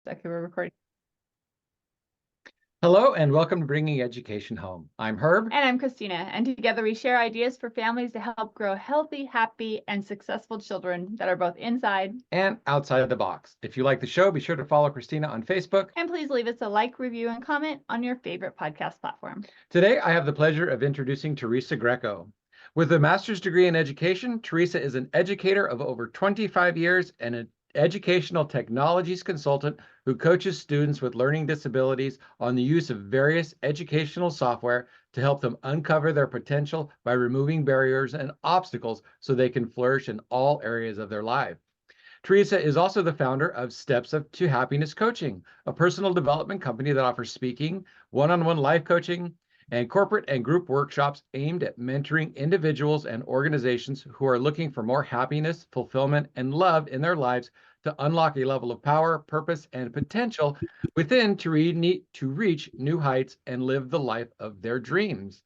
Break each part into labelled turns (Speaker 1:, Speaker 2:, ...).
Speaker 1: Okay, we're recording.
Speaker 2: Hello and welcome to Bringing Education Home. I'm Herb.
Speaker 1: And I'm Christina, and together we share ideas for families to help grow healthy, happy, and successful children that are both inside
Speaker 2: and outside of the box. If you like the show, be sure to follow Christina on Facebook.
Speaker 1: And please leave us a like, review, and comment on your favorite podcast platform.
Speaker 2: Today, I have the pleasure of introducing Teresa Greco. With a master's degree in education, Teresa is an educator of over 25 years and an educational technologies consultant who coaches students with learning disabilities on the use of various educational software to help them uncover their potential by removing barriers and obstacles so they can flourish in all areas of their life. Teresa is also the founder of to Happiness Coaching, a personal development company that offers speaking, one-on-one life coaching, and corporate and group workshops aimed at mentoring individuals and organizations who are looking for more happiness, fulfillment, and love in their lives to unlock a level of power, purpose, and potential within to reach new heights and live the life of their dreams.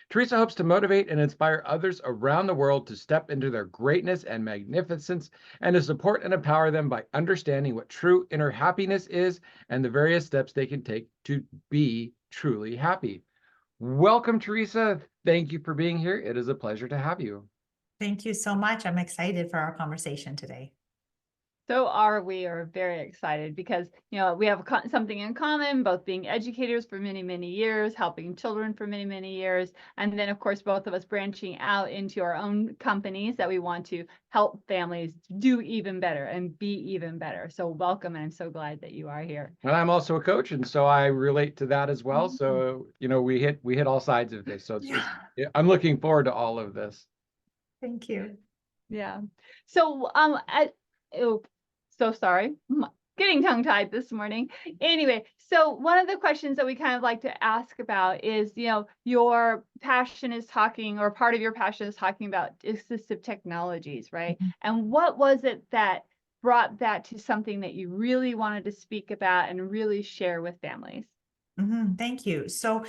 Speaker 2: Teresa hopes to motivate and inspire others around the world to step into their greatness and magnificence and to support and empower them by understanding what true inner happiness is and the various steps they can take to be truly happy. Welcome, Teresa. Thank you for being here. It is a pleasure to have you.
Speaker 3: Thank you so much. I'm excited for our conversation today.
Speaker 1: So are very excited because, we have something in common, both being educators for many, many years, helping children for many, many years. And then, of course, both of us branching out into our own companies that we want to help families do even better and be even better. So welcome. And I'm so glad that you are here.
Speaker 2: And I'm also a coach, and so I relate to that as well. So, we hit all sides of this. So I'm looking forward to all of this.
Speaker 3: Thank you.
Speaker 1: Yeah. So, so sorry, getting tongue-tied this morning. Anyway, so one of the questions that we kind of like to ask about is, your passion is talking, or part of your passion is talking about assistive technologies, right?
Speaker 3: Mm-hmm.
Speaker 1: And what was it that brought that to something that you really wanted to speak about and really share with families?
Speaker 3: Thank you. So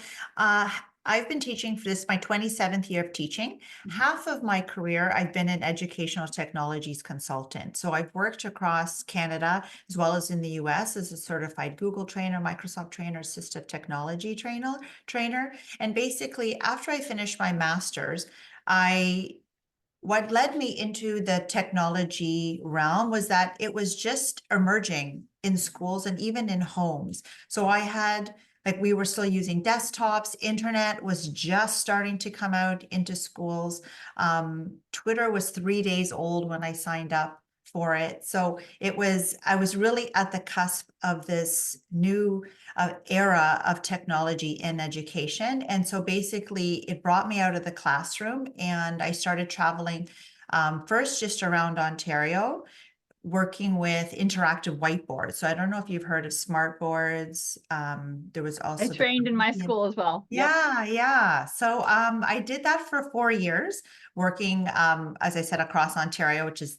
Speaker 3: I've been teaching for my 27th year of teaching. Half of my career, I've been an educational technologies consultant. So I've worked across Canada as well as in the US as a certified Google trainer, Microsoft trainer, assistive technology trainer. And basically, after I finished my master's, what led me into the technology realm was that it was just emerging in schools and even in homes. So we were still using desktops. Internet was just starting to come out into schools. Twitter was 3 days old when I signed up for it. So I was really at the cusp of this new era of technology in education. And so basically it brought me out of the classroom and I started traveling first just around Ontario, working with interactive whiteboards. So I don't know if you've heard of smart boards. There was also
Speaker 1: I trained in my school as well.
Speaker 3: Yeah. So I did that for 4 years, working, as I said, across Ontario, which is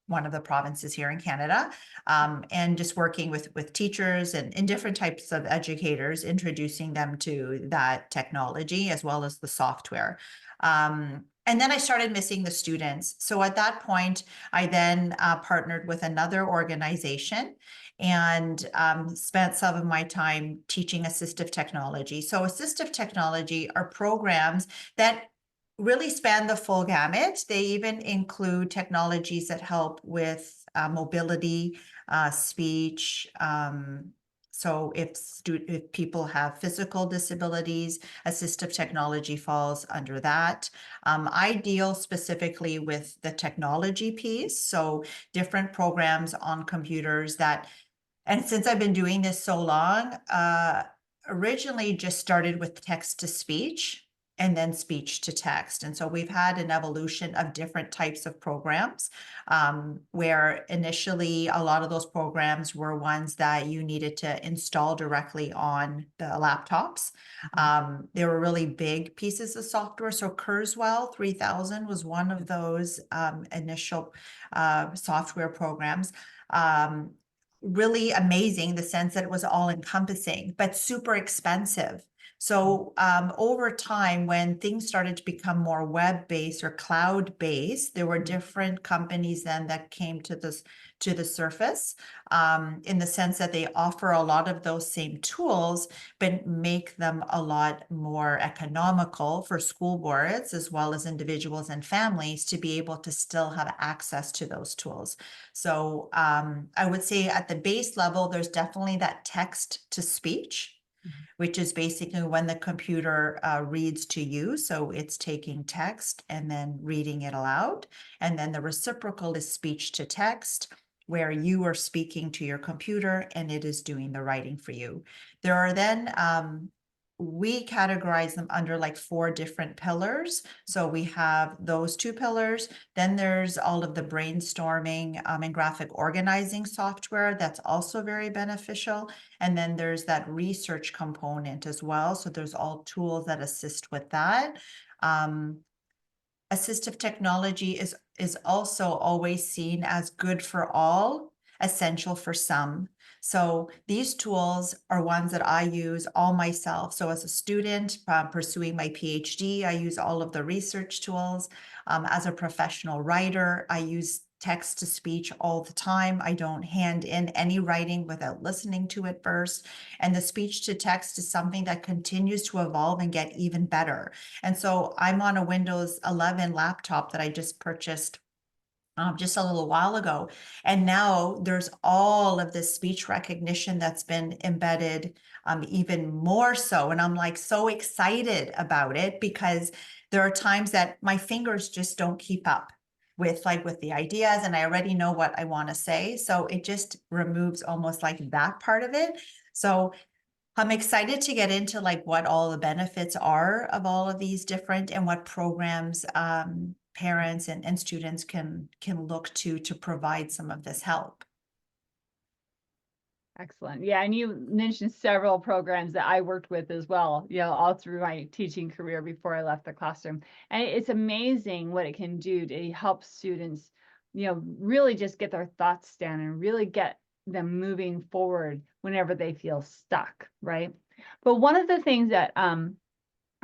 Speaker 3: one of the provinces here in Canada, and just working with teachers and different types of educators, introducing them to that technology as well as the software. And then I started missing the students. So at that point, I then partnered with another organization and spent some of my time teaching assistive technology. So assistive technology are programs that really span the full gamut. They even include technologies that help with mobility, speech. So if people have physical disabilities, assistive technology falls under that. I deal specifically with the technology piece. So different programs on computers and since I've been doing this so long, originally just started with text to speech and then speech to text. And so we've had an evolution of different types of programs, where initially a lot of those programs were ones that you needed to install directly on the laptops. They were really big pieces of software. So Kurzweil 3000 was one of those initial software programs. Really amazing, the sense that it was all encompassing, but super expensive. So over time, when things started to become more web-based or cloud-based, there were different companies then that came to the surface, in the sense that they offer a lot of those same tools, but make them a lot more economical for school boards as well as individuals and families to be able to still have access to those tools. So I would say at the base level, there's definitely that text to speech, which is basically when the computer reads to you. So it's taking text and then reading it aloud. And then the reciprocal is speech to text, where you are speaking to your computer and it is doing the writing for you. There are then, we categorize them under like 4 different pillars. So we have those 2 pillars. Then there's all of the brainstorming and graphic organizing software that's also very beneficial. And then there's that research component as well. So there's all tools that assist with that. Assistive technology is also always seen as good for all, essential for some. So these tools are ones that I use all myself. So as a student pursuing my PhD, I use all of the research tools. As a professional writer, I use text to speech all the time. I don't hand in any writing without listening to it first. And the speech to text is something that continues to evolve and get even better. And so I'm on a Windows 11 laptop that I just purchased just a little while ago. And now there's all of this speech recognition that's been embedded even more so. And I'm like so excited about it because there are times that my fingers just don't keep up with the ideas, and I already know what I want to say. So it just removes almost like that part of it. So I'm excited to get into like what all the benefits are of all of these different and what programs parents and students can look to provide some of this help.
Speaker 1: Excellent. Yeah, and you mentioned several programs that I worked with as well, all through my teaching career before I left the classroom. And it's amazing what it can do to help students, really just get their thoughts down and really get them moving forward whenever they feel stuck, right? But one of the things that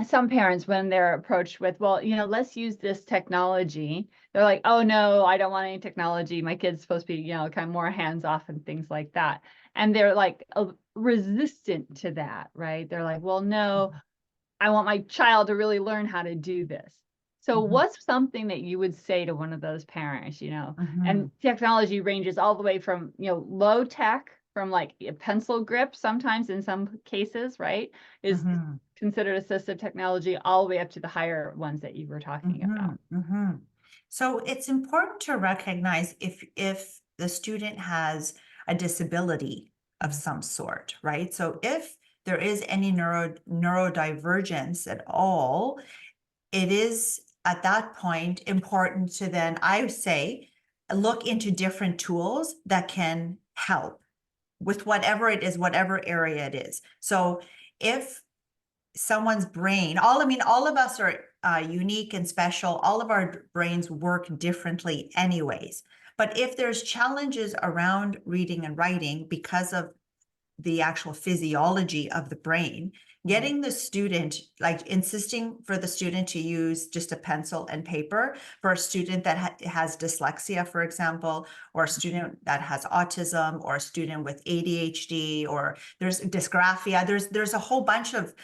Speaker 1: some parents, when they're approached with, well, let's use this technology, they're like, oh no, I don't want any technology. My kid's supposed to be, kind of more hands off and things like that. And they're like resistant to that, right? They're like, well, no, I want my child to really learn how to do this. So what's something that you would say to one of those parents, and technology ranges all the way from, low tech, from like a pencil grip, sometimes in some cases, right, is considered assistive technology, all the way up to the higher ones that you were talking about.
Speaker 3: So it's important to recognize if the student has a disability of some sort, right? So if there is any neurodivergence at all, it is at that point important to then, I say, look into different tools that can help with whatever it is, whatever area it is. So if someone's brain, all of us are unique and special. All of our brains work differently anyways. But if there's challenges around reading and writing because of the actual physiology of the brain, getting the student, like insisting for the student to use just a pencil and paper for a student that has dyslexia, for example, or a student that has autism, or a student with ADHD, or there's dysgraphia, there's a whole bunch of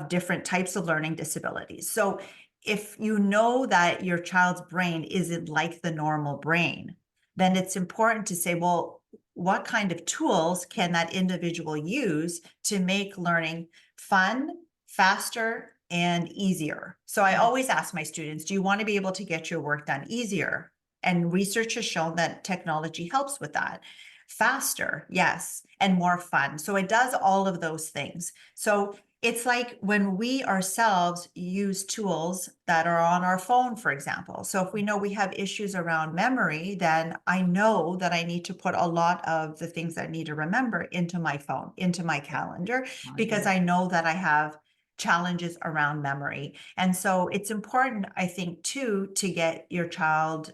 Speaker 3: different types of learning disabilities. So if you know that your child's brain isn't like the normal brain, then it's important to say, well, what kind of tools can that individual use to make learning fun, faster, and easier? So I always ask my students, do you want to be able to get your work done easier? And research has shown that technology helps with that. Faster, yes, and more fun. So it does all of those things. So it's like when we ourselves use tools that are on our phone, for example. So if we know we have issues around memory, then I know that I need to put a lot of the things that I need to remember into my phone, into my calendar, because I know that I have challenges around memory. And so it's important, I think, too, to get your child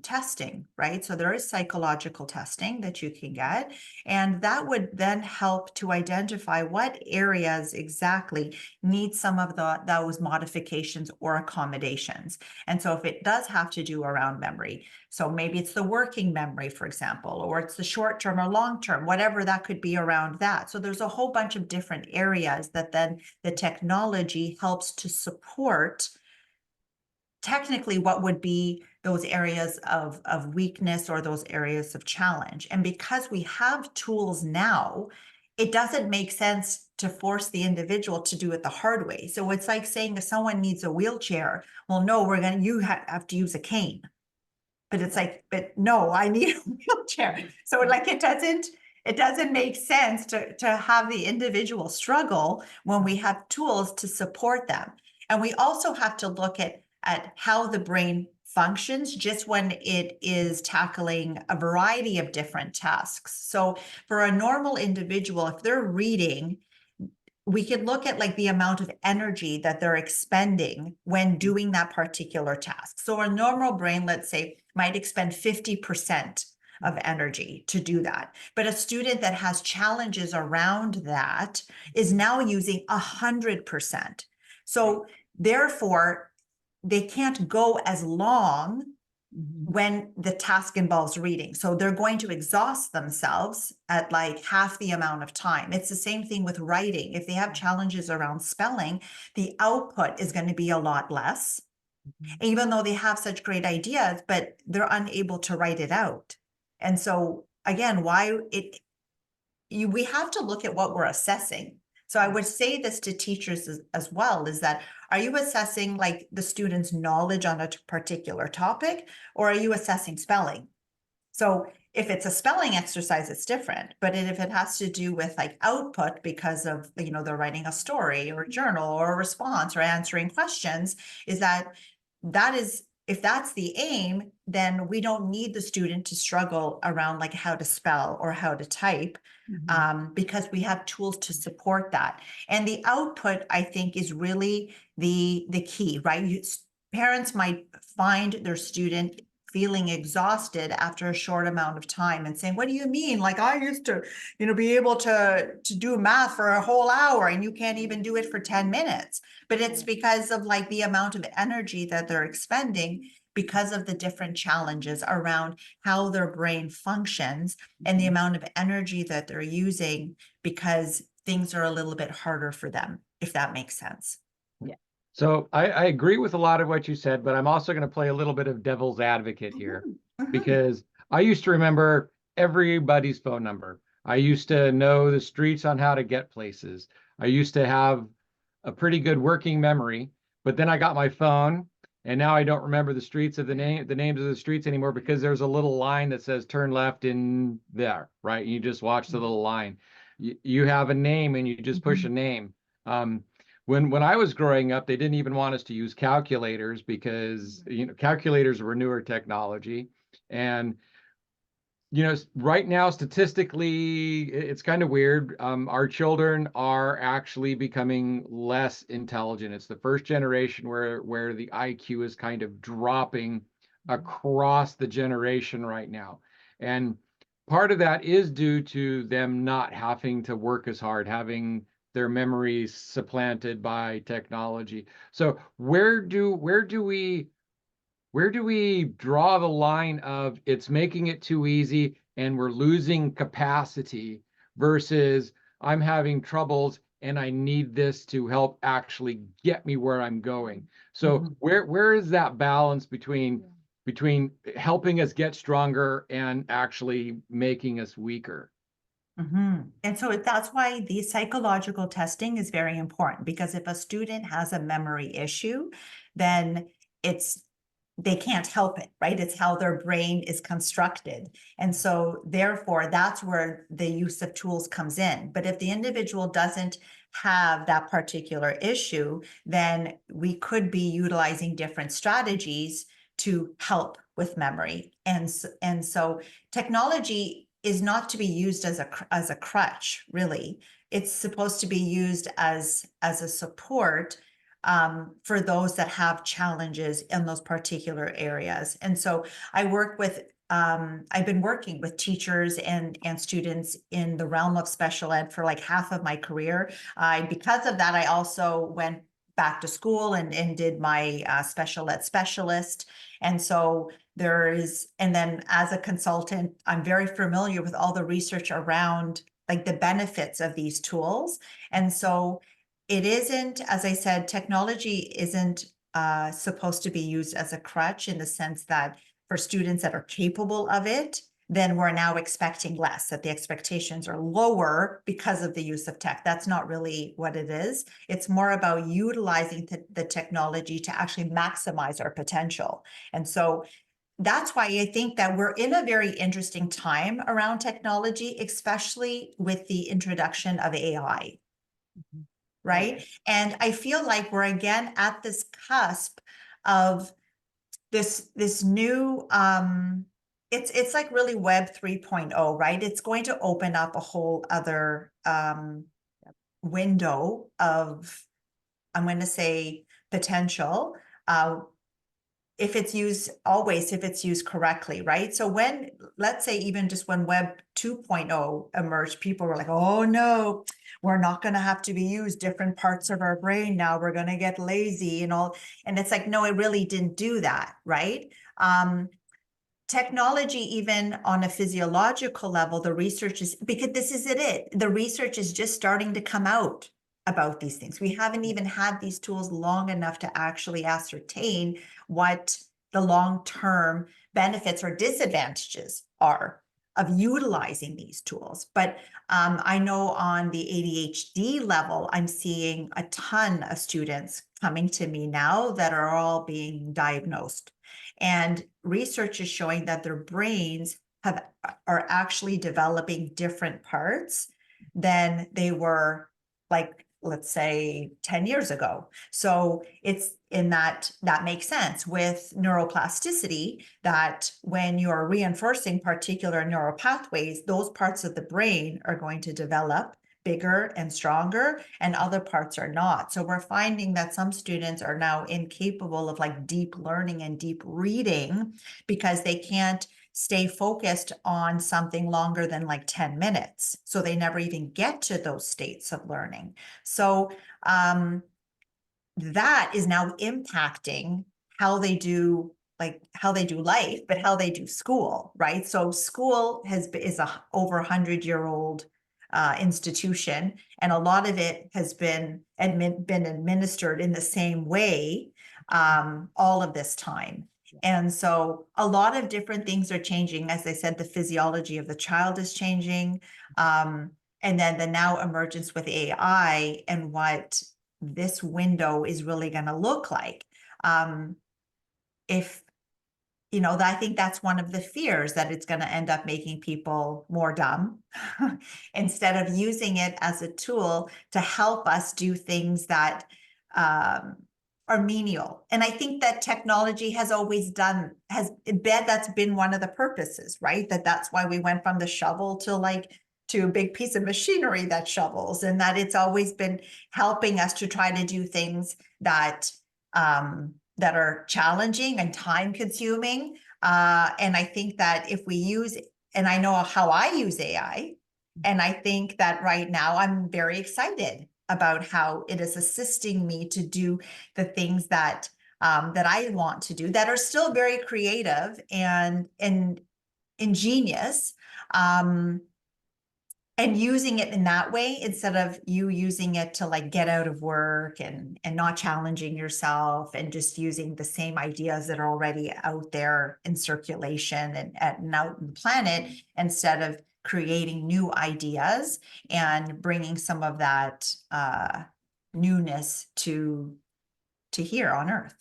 Speaker 3: testing, right? So there is psychological testing that you can get, and that would then help to identify what areas exactly need some of those modifications or accommodations. And so if it does have to do around memory, so maybe it's the working memory, for example, or it's the short term or long term, whatever that could be around that. So there's a whole bunch of different areas that then the technology helps to support technically what would be those areas of weakness or those areas of challenge. And because we have tools now, it doesn't make sense to force the individual to do it the hard way. So it's like saying if someone needs a wheelchair, well, no, you have to use a cane. But it's like, but no, I need a wheelchair. So like it doesn't make sense to have the individual struggle when we have tools to support them. And we also have to look at how the brain functions just when it is tackling a variety of different tasks. So for a normal individual, if they're reading, we could look at like the amount of energy that they're expending when doing that particular task. So a normal brain, let's say, might expend 50% of energy to do that. But a student that has challenges around that is now using 100%. So therefore, they can't go as long when the task involves reading. So they're going to exhaust themselves at like half the amount of time. It's the same thing with writing. If they have challenges around spelling, the output is going to be a lot less, even though they have such great ideas, but they're unable to write it out. And so again, we have to look at what we're assessing. So I would say this to teachers as well, is that, are you assessing like the student's knowledge on a particular topic, or are you assessing spelling? So if it's a spelling exercise, it's different. But if it has to do with like output because of, they're writing a story or a journal or a response or answering questions, if that's the aim, then we don't need the student to struggle around like how to spell or how to type, because we have tools to support that. And the output, I think, is really the key, right? Parents might find their student feeling exhausted after a short amount of time and saying, what do you mean? Like I used to, be able to do math for a whole hour and you can't even do it for 10 minutes. But it's because of like the amount of energy that they're expending because of the different challenges around how their brain functions and the amount of energy that they're using because things are a little bit harder for them, if that makes sense.
Speaker 2: So I agree with a lot of what you said, but I'm also going to play a little bit of devil's advocate here, because I used to remember everybody's phone number. I used to know the streets on how to get places. I used to have a pretty good working memory, but then I got my phone and now I don't remember the streets of the names of the streets anymore, because there's a little line that says turn left in there, right? You just watch the little line. You have a name and you just push a name. When I was growing up, they didn't even want us to use calculators because calculators were newer technology. And right now, statistically, it's kind of weird. Our children are actually becoming less intelligent. It's the first generation where the IQ is kind of dropping across the generation right now. And part of that is due to them not having to work as hard, having their memories supplanted by technology. So where do we draw the line of it's making it too easy and we're losing capacity versus I'm having troubles and I need this to help actually get me where I'm going? So where is that balance between helping us get stronger and actually making us weaker?
Speaker 3: And so that's why the psychological testing is very important, because if a student has a memory issue, then they can't help it, right? It's how their brain is constructed. And so therefore, that's where the use of tools comes in. But if the individual doesn't have that particular issue, then we could be utilizing different strategies to help with memory. And so technology is not to be used as a crutch, really. It's supposed to be used as a support for those that have challenges in those particular areas. And so I work with, I've been working with teachers and students in the realm of special ed for like half of my career. Because of that, I also went back to school and did my special ed specialist. And so there is, and then as a consultant, I'm very familiar with all the research around like the benefits of these tools. And so it isn't, as I said, technology isn't supposed to be used as a crutch in the sense that for students that are capable of it, then we're now expecting less, that the expectations are lower because of the use of tech. That's not really what it is. It's more about utilizing the technology to actually maximize our potential. And so that's why I think that we're in a very interesting time around technology, especially with the introduction of AI.
Speaker 1: Mhm.
Speaker 3: Right? And I feel like we're again at this cusp of this new it's like really Web 3.0, right? It's going to open up a whole other window of, I'm going to say, potential. If it's used always, if it's used correctly, right? So when, let's say even just when Web 2.0 emerged, people were like, oh no, we're not going to have to be used different parts of our brain now. We're going to get lazy and all. And it's like, no, it really didn't do that, right? Technology, even on a physiological level, the research is, because this is it. The research is just starting to come out about these things. We haven't even had these tools long enough to actually ascertain what the long-term benefits or disadvantages are of utilizing these tools. But I know on the ADHD level, I'm seeing a ton of students coming to me now that are all being diagnosed. And research is showing that their brains are actually developing different parts than they were, like, let's say 10 years ago. So it's in that makes sense with neuroplasticity, that when you're reinforcing particular neural pathways, those parts of the brain are going to develop bigger and stronger, and other parts are not. So we're finding that some students are now incapable of like deep learning and deep reading because they can't stay focused on something longer than like 10 minutes. So they never even get to those states of learning. So that is now impacting how they do, like how they do life, but how they do school, right? So school is a over 100-year-old institution, and a lot of it has been administered in the same way all of this time. And so a lot of different things are changing. As I said, the physiology of the child is changing. And then the now emergence with AI and what this window is really going to look like. If I think that's one of the fears, that it's going to end up making people more dumb instead of using it as a tool to help us do things that are menial. And I think that technology has always that's been one of the purposes, right? That's why we went from the shovel to a big piece of machinery that shovels, and that it's always been helping us to try to do things that are challenging and time consuming. And I think that if we use, and I know how I use AI, and I think that right now I'm very excited about how it is assisting me to do the things that I want to do, that are still very creative and ingenious. And using it in that way, instead of you using it to like get out of work and not challenging yourself, and just using the same ideas that are already out there in circulation and out in the planet, instead of creating new ideas and bringing some of that newness to here on Earth.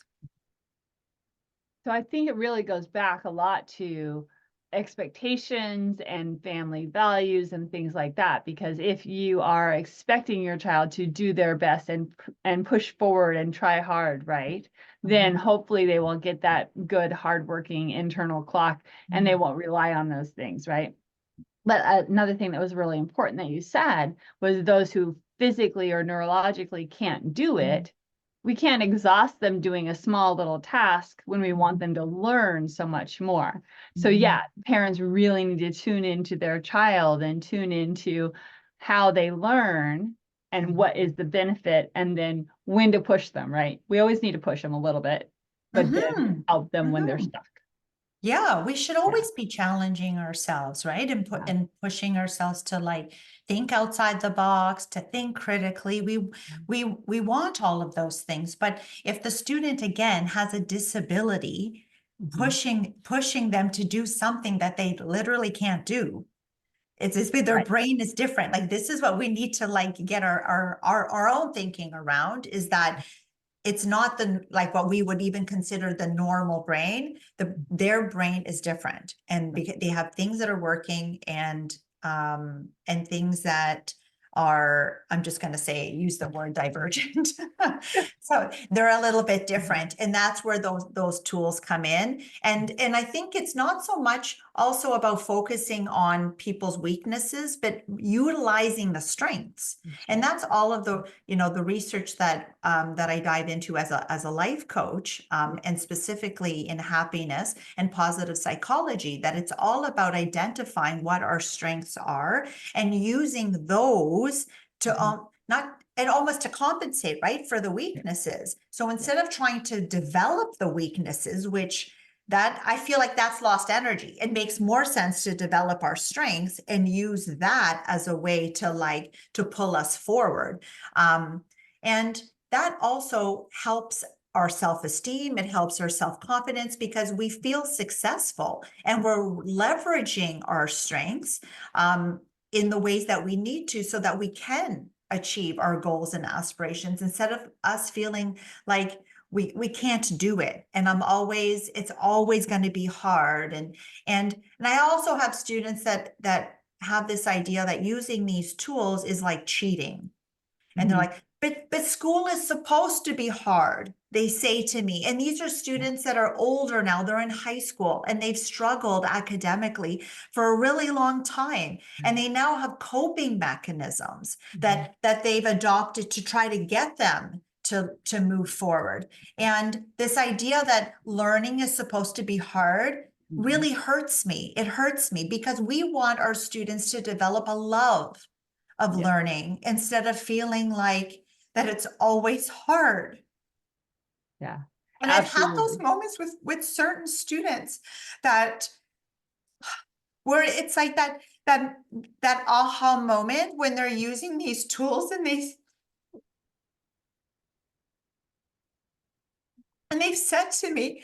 Speaker 1: So I think it really goes back a lot to expectations and family values and things like that, because if you are expecting your child to do their best and push forward and try hard, right, then hopefully they will get that good hardworking internal clock, and they won't rely on those things, right? But another thing that was really important that you said was those who physically or neurologically can't do it, we can't exhaust them doing a small little task when we want them to learn so much more. So yeah, parents really need to tune into their child and tune into how they learn and what is the benefit, and then when to push them, right? We always need to push them a little bit, but then help them when they're stuck.
Speaker 3: Yeah, we should always be challenging ourselves, right? And
Speaker 1: Yeah.
Speaker 3: and pushing ourselves to like think outside the box, to think critically. We want all of those things, but if the student again has a disability, pushing them to do something that they literally can't do. It's their brain is different. Like this is what we need to like get our own thinking around, is that it's not like what we would even consider the normal brain. Their brain is different, and because they have things that are working and things that are, I'm just going to say, use the word divergent. So they're a little bit different, and that's where those tools come in. And I think it's not so much also about focusing on people's weaknesses, but utilizing the strengths. And that's all of the, the research that I dive into as a life coach, and specifically in happiness and positive psychology, that it's all about identifying what our strengths are and using those to not, and almost to compensate, right, for the weaknesses. So instead of trying to develop the weaknesses, which that I feel like that's lost energy, it makes more sense to develop our strengths and use that as a way to pull us forward. And that also helps our self-esteem, it helps our self-confidence, because we feel successful and we're leveraging our strengths in the ways that we need to, so that we can achieve our goals and aspirations, instead of us feeling like we can't do it. And it's always going to be hard. And I also have students that have this idea that using these tools is like cheating. And they're like, but school is supposed to be hard, they say to me. And these are students that are older now, they're in high school and they've struggled academically for a really long time. And they now have coping mechanisms that they've adopted to try to get them to move forward. And this idea that learning is supposed to be hard really hurts me. It hurts me, because we want our students to develop a love of learning, instead of feeling like that it's always hard.
Speaker 1: Yeah.
Speaker 3: And absolutely. I've had those moments with certain students that where it's like that aha moment when they're using these tools, and they've said to me,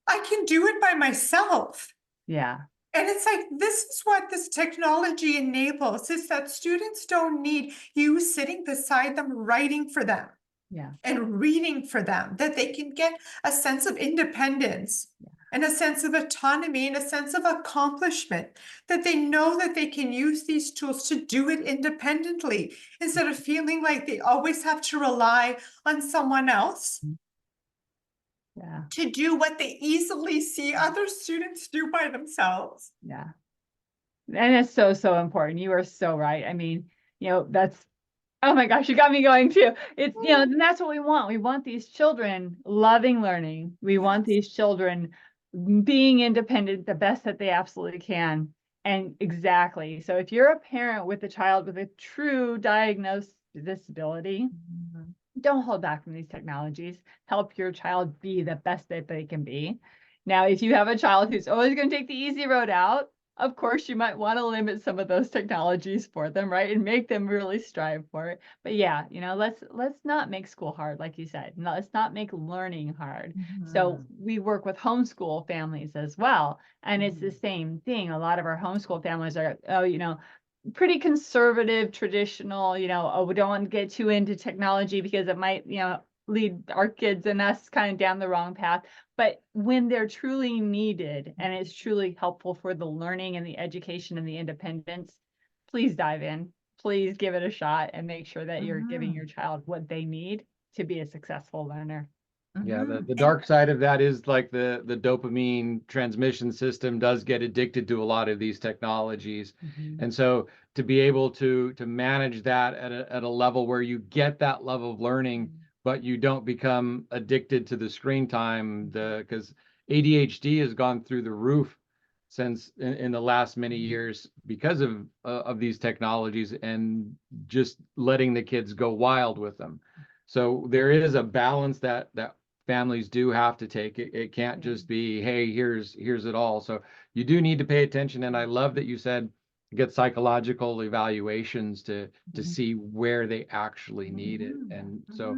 Speaker 3: I can do it by myself.
Speaker 1: Yeah.
Speaker 3: And it's like, this is what this technology enables, is that students don't need you sitting beside them, writing for them and reading for them, that they can get a sense of independence and a sense of autonomy and a sense of accomplishment, that they know that they can use these tools to do it independently, instead of feeling like they always have to rely on someone else to do what they easily see other students do by themselves.
Speaker 1: Yeah. And it's so, so important. You are so right. I mean, that's, oh my gosh, you got me going too. It's, and that's what we want. We want these children loving learning. We want these children being independent the best that they absolutely can. And exactly. So if you're a parent with a child with a true diagnosed disability, don't hold back from these technologies. Help your child be the best that they can be. Now, if you have a child who's always going to take the easy road out, of course, you might want to limit some of those technologies for them, right? And make them really strive for it. But yeah, let's not make school hard, like you said. No, let's not make learning hard. So we work with homeschool families as well. And it's the same thing. A lot of our homeschool families are, pretty conservative, traditional, we don't want to get too into technology because it might, lead our kids and us kind of down the wrong path. But when they're truly needed and it's truly helpful for the learning and the education and the independence, please dive in, please give it a shot, and make sure that you're giving your child what they need to be a successful learner.
Speaker 2: Yeah, the dark side of that is like the dopamine transmission system does get addicted to a lot of these technologies. And so to be able to manage that at a level where you get that level of learning but you don't become addicted to the screen time. Because ADHD has gone through the roof since in the last many years because of these technologies, and just letting the kids go wild with them. So there is a balance that families do have to take. It can't just be, hey, here's it all. So you do need to pay attention. And I love that you said get psychological evaluations to see where they actually need it. And so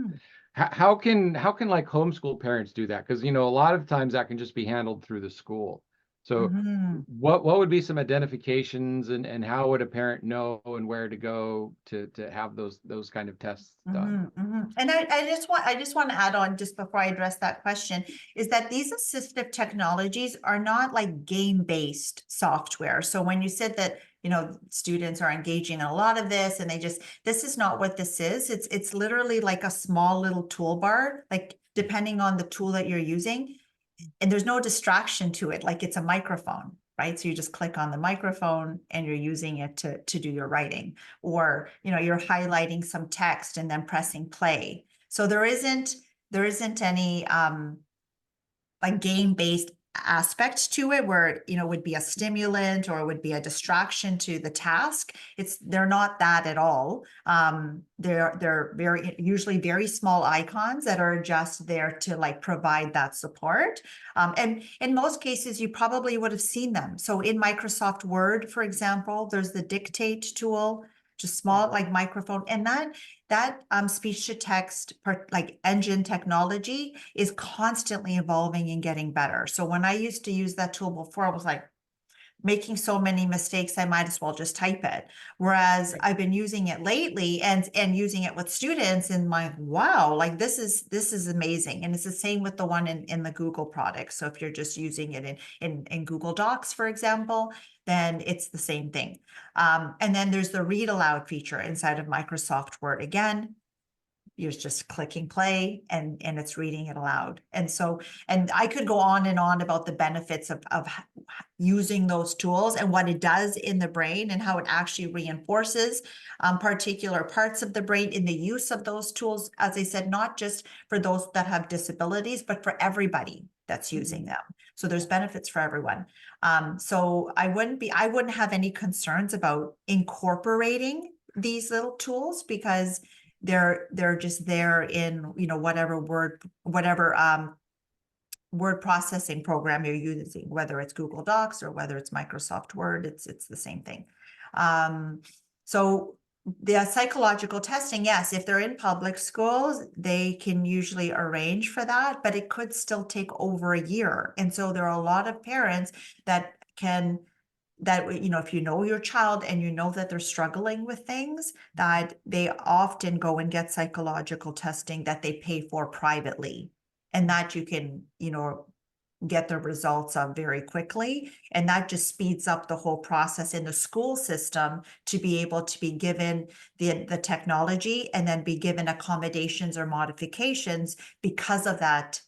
Speaker 2: how can like homeschool parents do that? Because a lot of times that can just be handled through the school. So what would be some identifications, and how would a parent know and where to go to have those kind of tests done?
Speaker 3: And I just want to add on, just before I address that question, is that these assistive technologies are not like game-based software. So when you said that, students are engaging in a lot of this, and this is not what this is. It's literally like a small little toolbar, like depending on the tool that you're using, and there's no distraction to it. Like it's a microphone, right? So you just click on the microphone and you're using it to do your writing, or, you're highlighting some text and then pressing play. So there isn't any, like game-based aspect to it where, would be a stimulant or would be a distraction to the task. They're not that at all. They're usually very small icons that are just there to like provide that support. And in most cases, you probably would have seen them. So in Microsoft Word, for example, there's the dictate tool, just small like microphone, and that speech to text like engine technology is constantly evolving and getting better. So when I used to use that tool before, I was like making so many mistakes, I might as well just type it. Whereas I've been using it lately and using it with students, and my wow, like this is amazing. And it's the same with the one in the Google product. So if you're just using it in Google Docs, for example, then it's the same thing. And then there's the read aloud feature inside of Microsoft Word. Again, you're just clicking play and it's reading it aloud. And so, and I could go on and on about the benefits of using those tools and what it does in the brain and how it actually reinforces particular parts of the brain in the use of those tools. As I said, not just for those that have disabilities, but for everybody that's using them. So there's benefits for everyone. So I wouldn't have any concerns about incorporating these little tools, because they're just there in, whatever word processing program you're using, whether it's Google Docs or whether it's Microsoft Word, it's the same thing. So the psychological testing, yes, if they're in public schools, they can usually arrange for that, but it could still take over a year. And so there are a lot of parents that if you know your child and you know that they're struggling with things, that they often go and get psychological testing that they pay for privately, and that you can, get the results of very quickly. And that just speeds up the whole process in the school system to be able to be given the technology and then be given accommodations or modifications because of that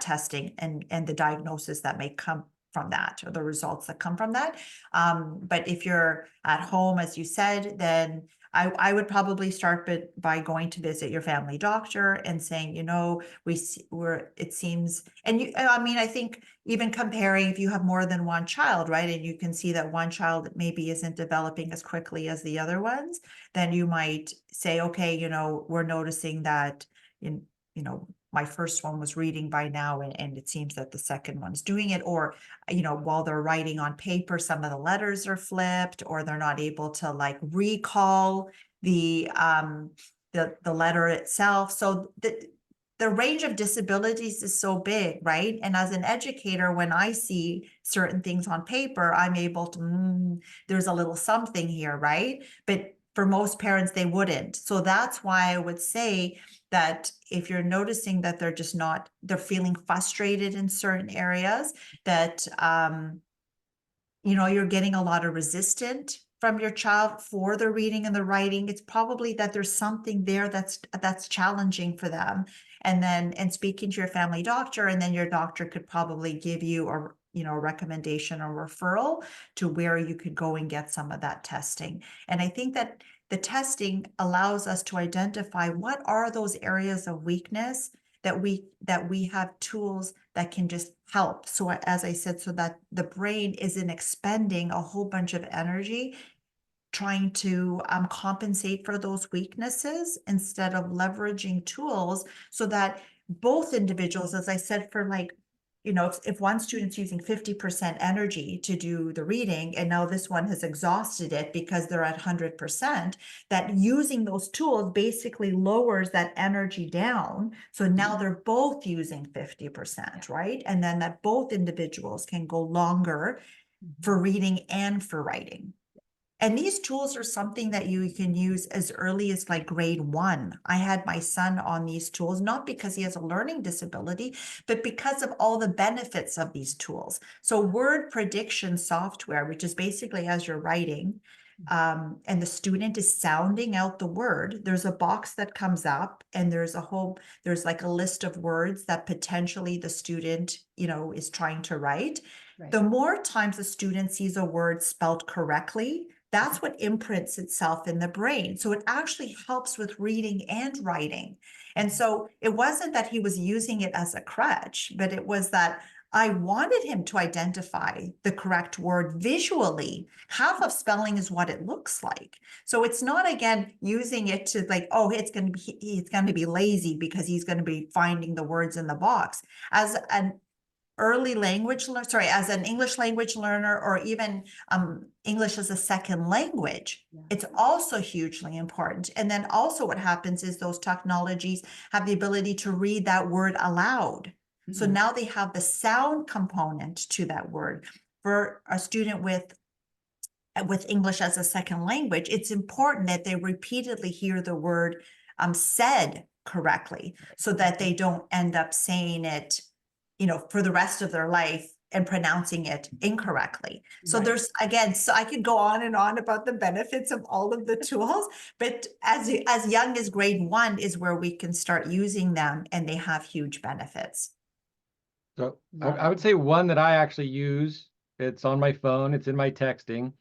Speaker 3: testing and the diagnosis that may come from that, or the results that come from that. But if you're at home, as you said, then I would probably start by going to visit your family doctor and saying, it seems, and I think even comparing, if you have more than one child, right, and you can see that one child maybe isn't developing as quickly as the other ones, then you might say, okay, we're noticing that my first one was reading by now, and it seems that the second one's doing it. Or, while they're writing on paper, some of the letters are flipped, or they're not able to like recall the letter itself. So the range of disabilities is so big, right? And as an educator, when I see certain things on paper, I'm able to, there's a little something here, right? But for most parents, they wouldn't. So that's why I would say that if you're noticing that they're feeling frustrated in certain areas, that, you're getting a lot of resistance from your child for the reading and the writing, it's probably that there's something there that's challenging for them. And speaking to your family doctor, and then your doctor could probably give you a recommendation or referral to where you could go and get some of that testing. And I think that the testing allows us to identify what are those areas of weakness that we have tools that can just help. So as I said, so that the brain isn't expending a whole bunch of energy trying to compensate for those weaknesses instead of leveraging tools so that both individuals, as I said, for like, you know, if one student's using 50% energy to do the reading, and now this one has exhausted it because they're at 100%, that using those tools basically lowers that energy down. So now they're both using 50%, right? And then that both individuals can go longer for reading and for writing. And these tools are something that you can use as early as like grade 1. I had my son on these tools, not because he has a learning disability, but because of all the benefits of these tools. So word prediction software, which is basically as you're writing, and the student is sounding out the word, there's a box that comes up and there's like a list of words that potentially the student, you know, is trying to write.
Speaker 1: Right.
Speaker 3: The more times the student sees a word spelled correctly, that's what imprints itself in the brain. So it actually helps with reading and writing. And so it wasn't that he was using it as a crutch, but it was that I wanted him to identify the correct word visually. Half of spelling is what it looks like. So it's not, again, using it to like, oh, it's going to be lazy because he's going to be finding the words in the box. As an as an English language learner, or even English as a second language, it's also hugely important. And then also what happens is those technologies have the ability to read that word aloud. So now they have the sound component to that word. For a student with English as a second language, it's important that they repeatedly hear the word said correctly so that they don't end up saying it, you know, for the rest of their life and pronouncing it incorrectly. So there's, again, so I could go on and on about the benefits of all of the tools, but as young as grade 1 is where we can start using them, and they have huge benefits.
Speaker 2: So I would say one that I actually use, it's on my phone, it's in my texting,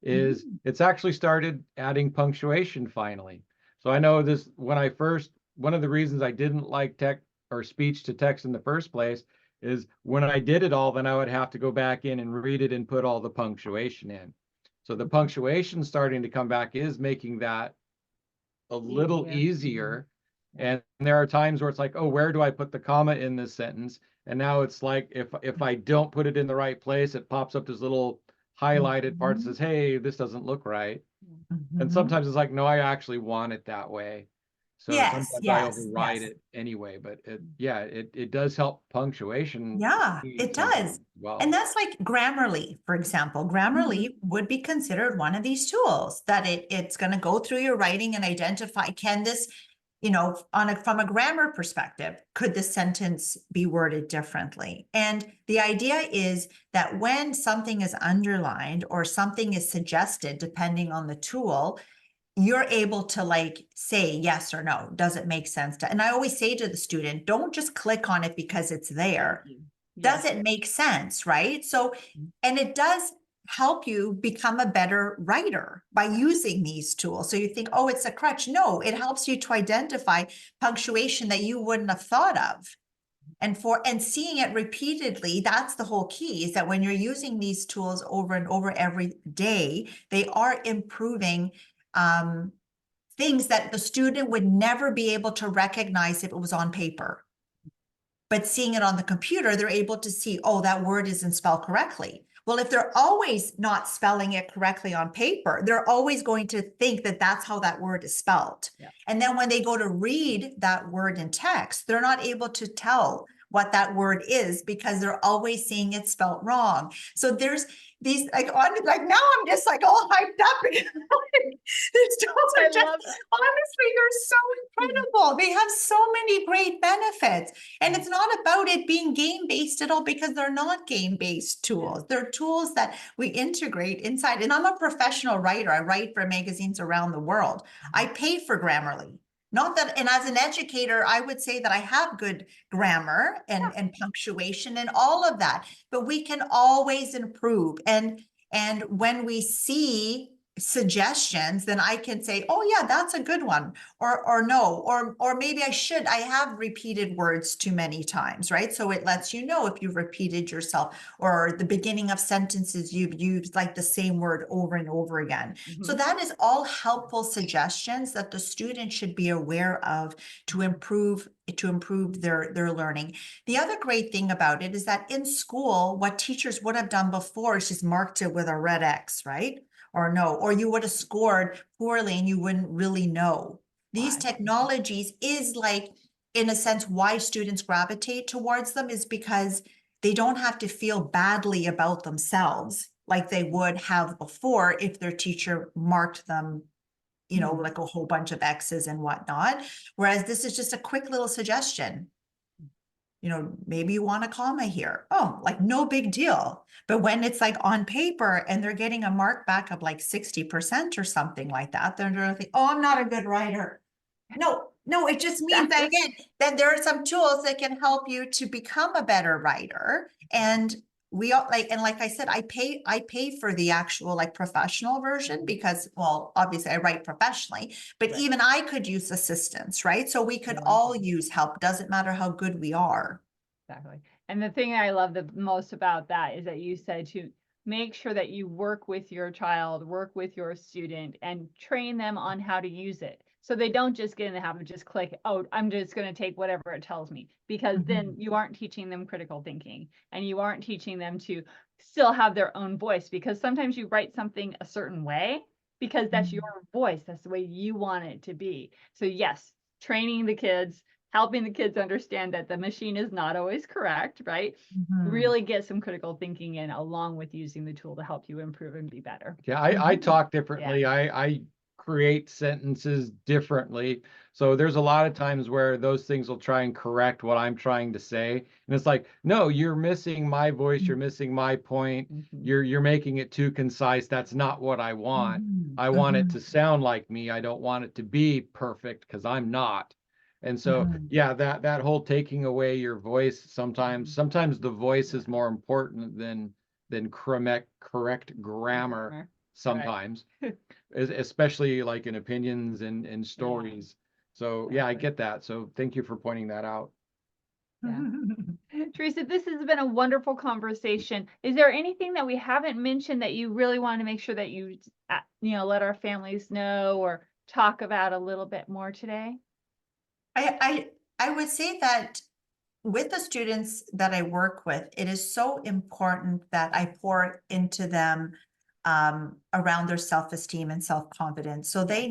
Speaker 2: is it's actually started adding punctuation finally. So I know this, one of the reasons I didn't like speech to text in the first place is when I did it all, then I would have to go back in and read it and put all the punctuation in. So the punctuation starting to come back is making that a little easier. And there are times where it's like, oh, where do I put the comma in this sentence? And now it's like, if I don't put it in the right place, it pops up this little highlighted part that says, hey, this doesn't look right. And sometimes it's like, no, I actually want it that way. So sometimes I override it anyway, but it does help punctuation.
Speaker 3: Yeah, it does.
Speaker 2: Well.
Speaker 3: And that's like Grammarly, for example. Grammarly would be considered one of these tools that it's going to go through your writing and identify, can this, you know, from a grammar perspective, could this sentence be worded differently? And the idea is that when something is underlined or something is suggested, depending on the tool, you're able to like say yes or no. Does it make sense and I always say to the student, don't just click on it because it's there. Does it make sense, right? So, and it does help you become a better writer by using these tools. So you think, oh, it's a crutch. No, it helps you to identify punctuation that you wouldn't have thought of. And seeing it repeatedly, that's the whole key, is that when you're using these tools over and over every day, they are improving things that the student would never be able to recognize if it was on paper. But seeing it on the computer, they're able to see, oh, that word isn't spelled correctly. Well, if they're always not spelling it correctly on paper, they're always going to think that that's how that word is spelled. And then when they go to read that word in text, they're not able to tell what that word is because they're always seeing it spelled wrong. So there's these now I'm just like all hyped up. These tools are just, honestly, they're so incredible. They have so many great benefits. And it's not about it being game-based at all, because they're not game-based tools. They're tools that we integrate inside. And I'm a professional writer. I write for magazines around the world. I pay for Grammarly. Not that, and as an educator, I would say that I have good grammar and punctuation and all of that, but we can always improve. And when we see suggestions, then I can say, oh yeah, that's a good one, or no, or maybe I have repeated words too many times, right? So it lets you know if you've repeated yourself, or the beginning of sentences you've used like the same word over and over again. So that is all helpful suggestions that the student should be aware of to improve their learning. The other great thing about it is that in school, what teachers would have done before is just marked it with a red X, right? Or no, or you would have scored poorly and you wouldn't really know. These technologies is like, in a sense, why students gravitate towards them is because they don't have to feel badly about themselves like they would have before if their teacher marked them, you know, like a whole bunch of X's and whatnot. Whereas this is just a quick little suggestion. You know, maybe you want a comma here. Oh, like no big deal. But when it's like on paper and they're getting a mark back of like 60% or something like that, they're gonna think, oh, I'm not a good writer. No, it just means that again, that there are some tools that can help you to become a better writer. And we all like, and like I said, I pay for the actual like professional version because, well, obviously I write professionally, but even I could use assistance, right? So we could all use help. Doesn't matter how good we are.
Speaker 1: Exactly. And the thing I love the most about that is that you said to make sure that you work with your child, work with your student, and train them on how to use it. So they don't just get in the habit of just click, oh, I'm just going to take whatever it tells me, because then you aren't teaching them critical thinking, and you aren't teaching them to still have their own voice, because sometimes you write something a certain way because that's your voice. That's the way you want it to be. So yes, training the kids, helping the kids understand that the machine is not always correct, right? Really get some critical thinking in along with using the tool to help you improve and be better.
Speaker 2: Yeah, I talk differently. I create sentences differently. So there's a lot of times where those things will try and correct what I'm trying to say. And it's like, no, you're missing my voice, you're missing my point. You're making it too concise. That's not what I want. I want it to sound like me. I don't want it to be perfect because I'm not. And so, yeah, that whole taking away your voice, sometimes the voice is more important than correct grammar sometimes, especially like in opinions and stories. So yeah, I get that. So thank you for pointing that out.
Speaker 1: Yeah. Teresa, this has been a wonderful conversation. Is there anything that we haven't mentioned that you really want to make sure that you let our families know or talk about a little bit more today?
Speaker 3: I would say that with the students that I work with, it is so important that I pour into them around their self-esteem and self-confidence. So they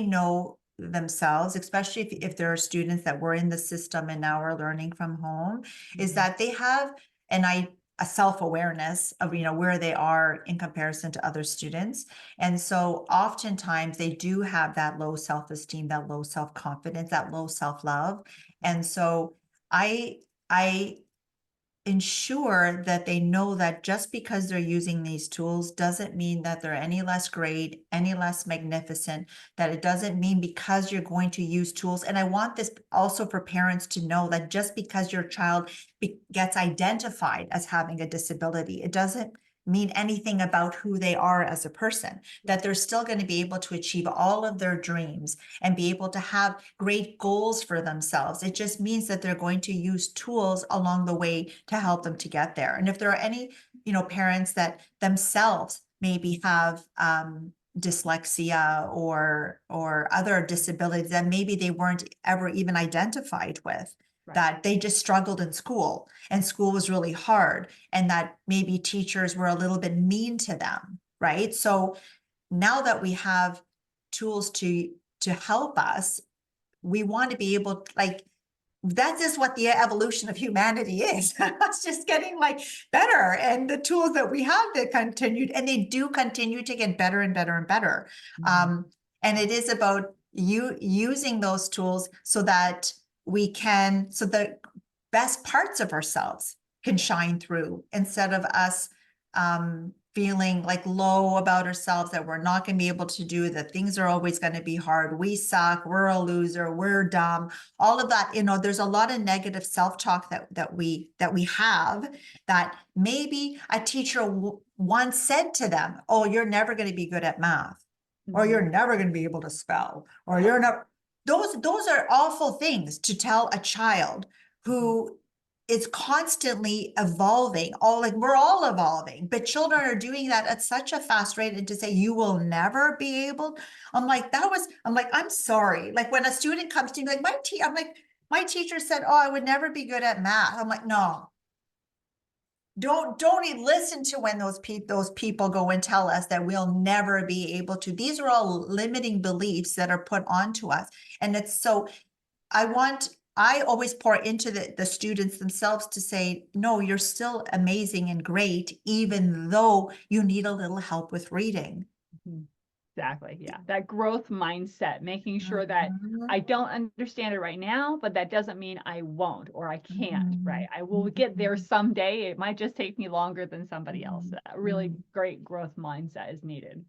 Speaker 3: know themselves, especially if there are students that were in the system and now are learning from home, is that they have a self-awareness of, you know, where they are in comparison to other students. And so oftentimes they do have that low self-esteem, that low self-confidence, that low self-love. And so I ensure that they know that just because they're using these tools doesn't mean that they're any less great, any less magnificent, that it doesn't mean because you're going to use tools. And I want this also for parents to know that just because your child gets identified as having a disability, it doesn't mean anything about who they are as a person, that they're still going to be able to achieve all of their dreams and be able to have great goals for themselves. It just means that they're going to use tools along the way to help them to get there. And if there are any, parents that themselves maybe have dyslexia or other disabilities that maybe they weren't ever even identified with, that they just struggled in school and school was really hard, and that maybe teachers were a little bit mean to them, right? So now that we have tools to help us, we want to be able, like, that's just what the evolution of humanity is. It's just getting like better, and the tools that we have that continued, and they do continue to get better and better and better. And it is about you using those tools so that so the best parts of ourselves can shine through, instead of us feeling like low about ourselves, that we're not going to be able to do, that things are always going to be hard, we suck, we're a loser, we're dumb, all of that, there's a lot of negative self-talk that we have, that maybe a teacher once said to them, oh, you're never going to be good at math, or you're never going to be able to spell, or you're not. Those are awful things to tell a child who is constantly evolving. We're all evolving, but children are doing that at such a fast rate. And to say you will never be able, I'm like, I'm sorry. Like when a student comes to me, like my teacher said, oh, I would never be good at math. I'm like, no. Don't listen to when those people go and tell us that we'll never be able to. These are all limiting beliefs that are put onto us. And it's so, I always pour into the students themselves to say, no, you're still amazing and great, even though you need a little help with reading.
Speaker 1: Exactly. Yeah. That growth mindset, making sure that I don't understand it right now, but that doesn't mean I won't or I can't, right? I will get there someday. It might just take me longer than somebody else. That really great growth mindset is needed.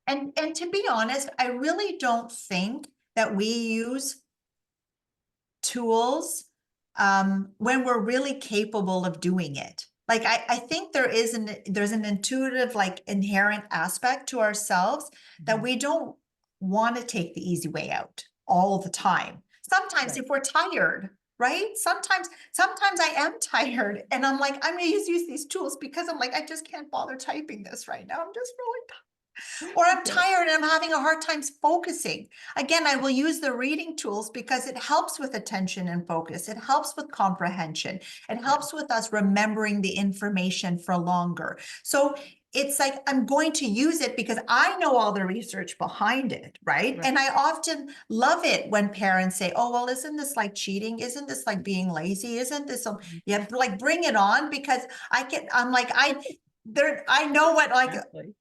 Speaker 3: And to be honest, I really don't think that we use tools when we're really capable of doing it. Like I think there's an intuitive, like inherent aspect to ourselves that we don't want to take the easy way out all the time. Sometimes if we're tired, right? Sometimes I am tired and I'm like, I'm going to use these tools because I'm like, I just can't bother typing this right now. I'm just really tired. Or I'm tired and I'm having a hard time focusing. Again, I will use the reading tools because it helps with attention and focus. It helps with comprehension. It helps with us remembering the information for longer. So it's like, I'm going to use it because I know all the research behind it, right? And I often love it when parents say, oh, well, isn't this like cheating? Isn't this like being lazy? Isn't this, yeah, like bring it on, because I know what, like,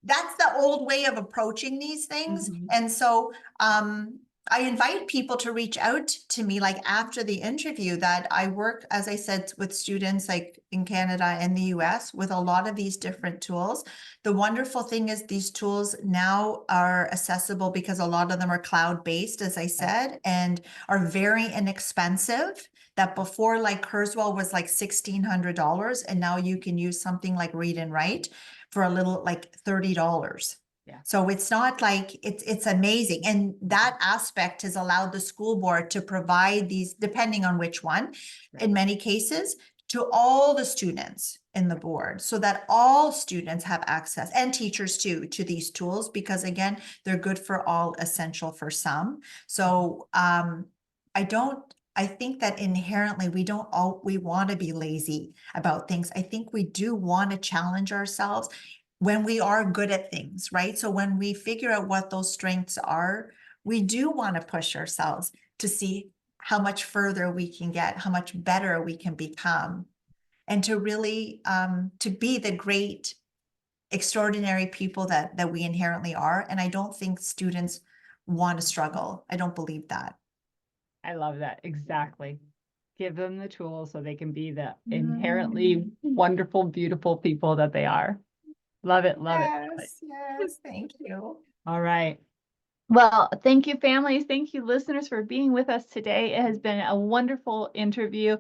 Speaker 3: that's the old way of approaching these things. And so I invite people to reach out to me like after the interview, that I work, as I said, with students like in Canada and the US with a lot of these different tools. The wonderful thing is these tools now are accessible because a lot of them are cloud-based, as I said, and are very inexpensive. That before, like Kurzweil was like $1,600, and now you can use something like Read and Write for a little, like $30.
Speaker 1: Yeah.
Speaker 3: So it's not like, it's amazing. And that aspect has allowed the school board to provide these, depending on which one, in many cases, to all the students in the board, so that all students have access, and teachers too, to these tools, because again, they're good for all, essential for some. So I think that inherently we want to be lazy about things. I think we do want to challenge ourselves when we are good at things, right? So when we figure out what those strengths are, we do want to push ourselves to see how much further we can get, how much better we can become, and to really to be the great, extraordinary people that we inherently are. And I don't think students want to struggle. I don't believe that.
Speaker 1: I love that. Exactly. Give them the tools so they can be the inherently wonderful, beautiful people that they are. Love it. Love it.
Speaker 3: Yes. Thank you.
Speaker 1: All right. Well, thank you, families. Thank you, listeners, for being with us today. It has been a wonderful interview.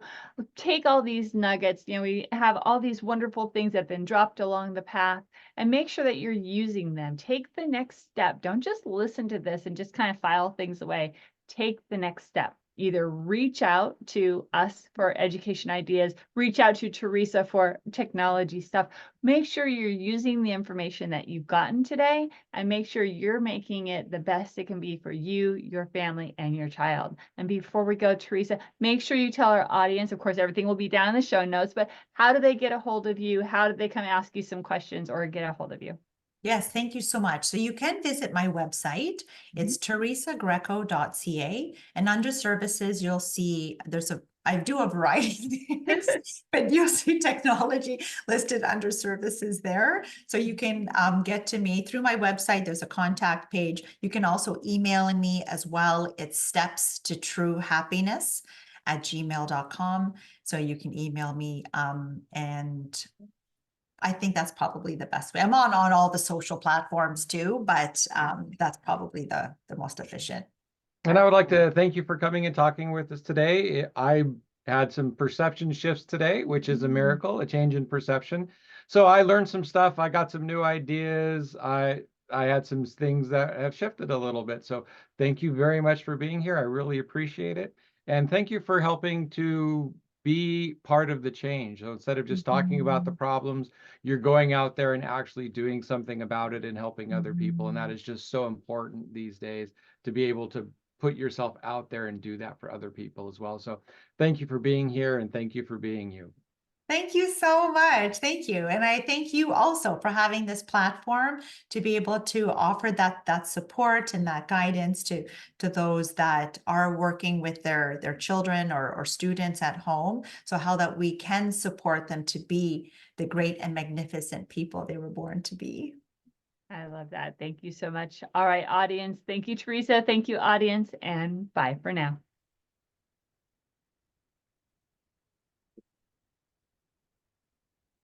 Speaker 1: Take all these nuggets. We have all these wonderful things that have been dropped along the path, and make sure that you're using them. Take the next step. Don't just listen to this and just kind of file things away. Take the next step. Either reach out to us for education ideas, reach out to Teresa for technology stuff. Make sure you're using the information that you've gotten today, and make sure you're making it the best it can be for you, your family, and your child. And before we go, Teresa, make sure you tell our audience, of course, everything will be down in the show notes, but how do they get a hold of you? How do they come ask you some questions or get a hold of you?
Speaker 3: Yes, thank you so much. So you can visit my website. It's teresagreco.ca, and under services, you'll see I do a variety of things, but you'll see technology listed under services there. So you can get to me through my website. There's a contact page. You can also email me as well. It's stepstotruehappiness@gmail.com. So you can email me and I think that's probably the best way. I'm on all the social platforms too, but that's probably the most efficient.
Speaker 2: And I would like to thank you for coming and talking with us today. I had some perception shifts today, which is a miracle, a change in perception. So I learned some stuff. I got some new ideas. I had some things that have shifted a little bit. So thank you very much for being here. I really appreciate it. And thank you for helping to be part of the change. So instead of just talking about the problems, you're going out there and actually doing something about it and helping other people. And that is just so important these days, to be able to put yourself out there and do that for other people as well. So thank you for being here, and thank you for being you.
Speaker 3: Thank you so much. Thank you. And I thank you also for having this platform to be able to offer that support and that guidance to those that are working with their children or students at home. So how that we can support them to be the great and magnificent people they were born to be.
Speaker 1: I love that. Thank you so much. All right, audience. Thank you, Teresa. Thank you, audience. And bye for now.